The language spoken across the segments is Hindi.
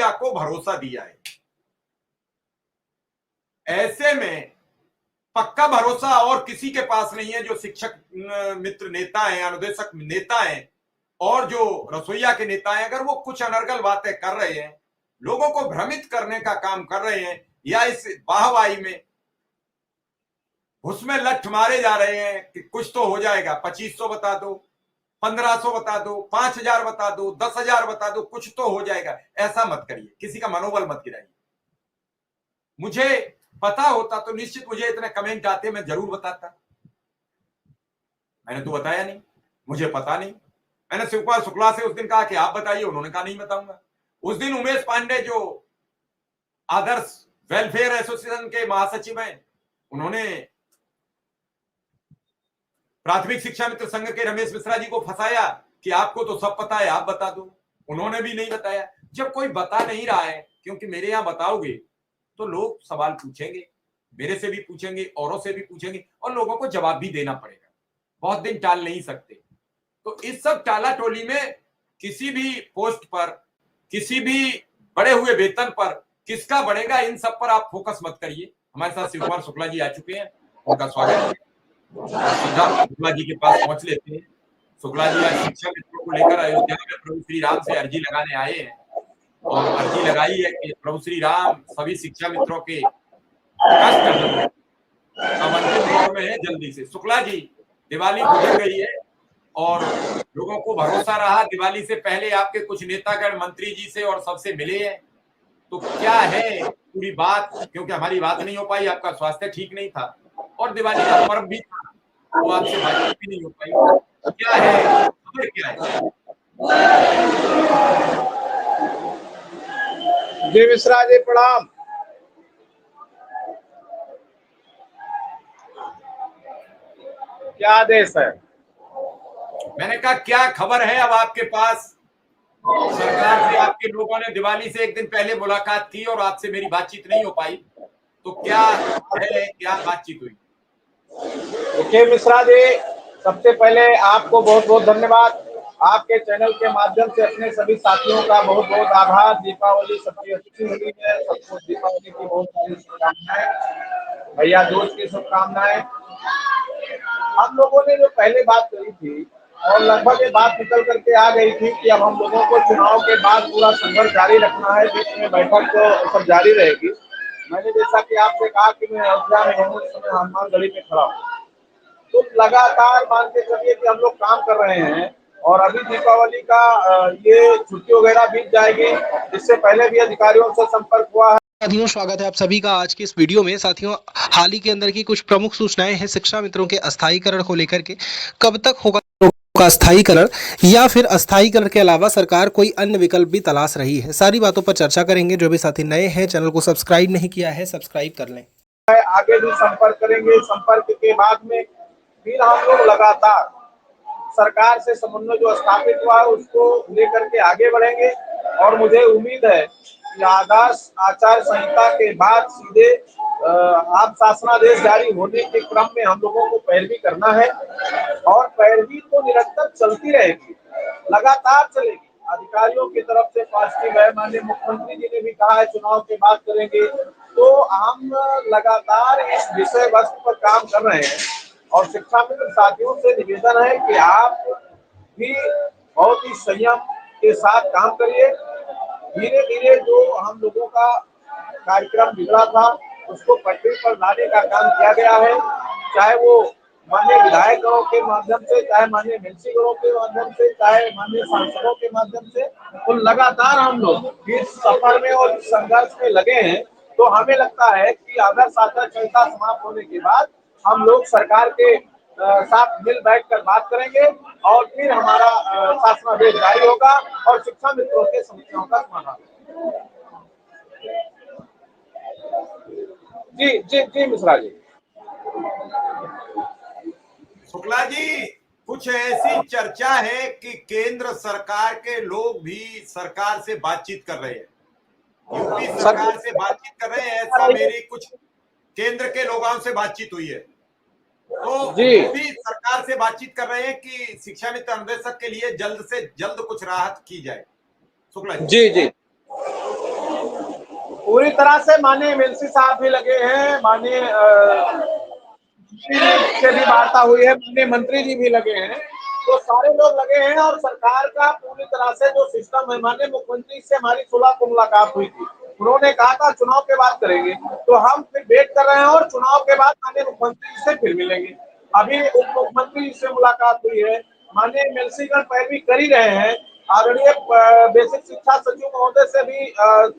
रसोइया को भरोसा दिया है। ऐसे में पक्का भरोसा और किसी के पास नहीं है। जो शिक्षक मित्र नेता हैं, अनुदेशक नेता हैं और जो रसोइया के नेता हैं, अगर वो कुछ अनर्गल बातें कर रहे हैं, लोगों को भ्रमित करने का काम कर रहे हैं, या इस वाहवाही में उसमें लठ मारे जा रहे हैं कि कुछ तो हो जाएगा, 2500 बता दो, 1500 बता दो, 5000 बता दो, 10,000 बता दो, कुछ तो हो जाएगा, ऐसा मत करिए, किसी का मनोबल मत गिराइए। मुझे पता होता तो निश्चित मुझे इतने कमेंट आते, मैं जरूर बताता। मैंने तो बताया नहीं, मुझे पता नहीं। मैंने शिवपाल शुक्ला से उस दिन कहा कि आप बताइए, उन्होंने कहा नहीं बताऊंगा। उस दिन उमेश पांडे जो आदर्श वेलफेयर एसोसिएशन के महासचिव हैं, उन्होंने प्राथमिक शिक्षा मित्र संघ के रमेश मिश्रा जी को फंसाया कि आपको तो सब पता है, आप बता दो। उन्होंने भी नहीं बताया। जब कोई बता नहीं रहा है, क्योंकि मेरे यहां बताओगे तो लोग सवाल पूछेंगे, मेरे से भी पूछेंगे, औरों से भी पूछेंगे, और लोगों को जवाब भी देना पड़ेगा। बहुत दिन टाल नहीं सकते। तो इस सब टाला टोली में किसी भी पोस्ट पर, किसी भी बड़े हुए वेतन पर किसका बढ़ेगा, इन सब पर आप फोकस मत करिए। हमारे साथ शिवकुमार शुक्ला जी आ चुके हैं, उनका स्वागत है। शुक्ला जी के पास पहुंच लेते हैं। शुक्ला जी आज शिक्षा मित्रों को लेकर अयोध्या में प्रभु श्री राम से अर्जी लगाने आए हैं, और अर्जी लगाई है कि प्रभु श्री राम सभी शिक्षा मित्रों के कष्ट अब अंतिम दौर में है, जल्दी से। शुक्ला जी, दिवाली गुजर गई है और लोगों को भरोसा रहा दिवाली से पहले आपके कुछ नेतागण मंत्री जी से और सबसे मिले हैं, तो क्या है पूरी बात? क्योंकि हमारी बात नहीं हो पाई, आपका स्वास्थ्य ठीक नहीं था और दिवाली का पर्व भी था, तो आपसे बातचीत भी नहीं हो पाई। क्या है खबर, क्या है? जी मिश्रा जी प्रणाम। क्या आदेश है? मैंने कहा क्या खबर है अब आपके पास? सरकार से आपके लोगों ने दिवाली से एक दिन पहले मुलाकात की और आपसे मेरी बातचीत नहीं हो पाई, तो क्या है, क्या बातचीत हुई? देखिए मिश्रा जी, सबसे पहले आपको बहुत बहुत धन्यवाद। आपके चैनल के माध्यम से अपने सभी साथियों का बहुत बहुत आभार। दीपावली सबकी अच्छी हुई है, सबको दीपावली की बहुत सारी शुभकामनाएं, भैया दूज की शुभकामनाएं। हम लोगों ने जो पहले बात करी थी और लगभग ये बात निकल करके आ गई थी कि अब हम लोगों को चुनाव के बाद पूरा संघर्ष जारी रखना है, बीच में बैठक तो सब जारी रहेगी। मैंने जैसा कि आपसे कहा कि मैं अयोध्या में हूँ, इस समय हनुमानगढ़ी में खड़ा हूँ, तो लगातार मान के चलिए कि हम लोग काम कर रहे हैं। और अभी दीपावली का ये छुट्टी वगैरह बीत जाएगी, इससे पहले भी अधिकारियों से संपर्क हुआ है। साथियों, स्वागत है आप सभी का आज की इस वीडियो में। साथियों, हाल ही के अंदर की कुछ प्रमुख सूचनाएं हैं शिक्षा मित्रों के अस्थायीकरण को लेकर के। कब तक होगा का अस्थायीकरण, या फिर अस्थायीकरण के अलावा सरकार कोई अन्य विकल्प भी तलाश रही है, सारी बातों पर चर्चा करेंगे। जो भी साथी नए हैं, चैनल को सब्सक्राइब नहीं किया है, सब्सक्राइब कर लें। आगे भी संपर्क करेंगे। संपर्क के बाद में फिर हम लोग लगातार सरकार से समन्वय जो स्थापित हुआ है उसको लेकर के आगे बढ़ेंगे। और मुझे उम्मीद है कि आदर्श आचार संहिता के बाद सीधे आप शासनादेश जारी होने के क्रम में हम लोगों को पैरवी करना है, और पैरवी तो निरंतर चलती रहेगी, लगातार चलेगी। अधिकारियों की तरफ से पॉजिटिव है, माननीय मुख्यमंत्री जी ने भी कहा है चुनाव के बाद करेंगे, तो हम लगातार इस विषय वस्तु पर काम कर रहे हैं। और शिक्षा मित्र साथियों से निवेदन है कि आप भी बहुत ही संयम के साथ काम करिए। धीरे धीरे जो हम लोगों का कार्यक्रम बिगड़ा था उसको पटरी पर लाने का काम किया गया है, चाहे वो माननीय विधायकों के माध्यम से, चाहे माननीय एमएलसीगणों के माध्यम से, चाहे माननीय सांसदों के माध्यम से। तो लगातार हम लोग इस सफर में और इस संघर्ष में लगे हैं। तो हमें लगता है कि आदर्श आचार संहिता समाप्त होने के बाद हम लोग सरकार के साथ मिल बैठकर बात करेंगे और फिर हमारा शासनादेश जारी होगा और शिक्षा मित्रों के समस्याओं का समाधान। जी जी जी मिश्रा जी। शुक्ला जी, कुछ ऐसी चर्चा है कि केंद्र सरकार के लोग भी सरकार से बातचीत कर रहे हैं, यूपी सरकार से बातचीत कर रहे हैं, ऐसा मेरी कुछ केंद्र के लोगों से बातचीत हुई है। तो वो भी सरकार से बातचीत कर रहे हैं कि शिक्षा मित्र अनुदेशक के लिए जल्द से जल्द कुछ राहत की जाए। शुक्ला जी। जी जी पूरी तरह से माननीय एमएलसी साहब भी लगे हैं, माननीय से भी वार्ता हुई है, माननीय मंत्री जी भी लगे हैं, तो सारे लोग लगे हैं और सरकार का पूरी तरह से जो सिस्टम है, माननीय मुख्यमंत्री से हमारी 16 को मुलाकात हुई थी, उन्होंने कहा था चुनाव के बाद करेंगे, तो हम फिर वेट कर रहे हैं और चुनाव के बाद माननीय मुख्यमंत्री से फिर मिलेंगे। अभी उप मुख्यमंत्री से मुलाकात हुई है, माननीय एमएलसी गण पैरवी कर ही रहे हैं। आदरणीय बेसिक शिक्षा सचिव महोदय से भी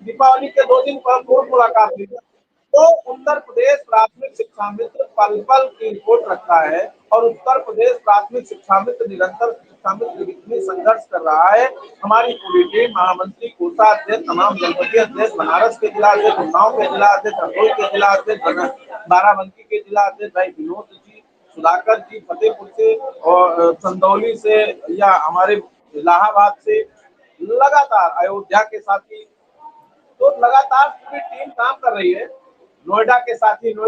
दीपावली के 2 दिन पूर्व मुलाकात हुई। तो उत्तर प्रदेश प्राथमिक शिक्षा मित्र पल पल की रिपोर्ट रखता है और उत्तर प्रदेश प्राथमिक शिक्षा मित्र निरंतर शिक्षा मित्र के संघर्ष कर रहा है। हमारी पूरी टीम, महामंत्री, कोषाध्यक्ष, तमाम जनपदीय अध्यक्ष, बनारस के जिला अध्यक्ष, उन्नाव के जिला अध्यक्ष, हरदोई के जिला अध्यक्ष, बाराबंकी के जिला अध्यक्ष भाई विनोद जी, सुधाकर जी फतेहपुर से और चंदौली से या हमारे इलाहाबाद से, लगातार अयोध्या के साथी, तो लगातार पूरी टीम काम कर रही है। नोएडा के साथी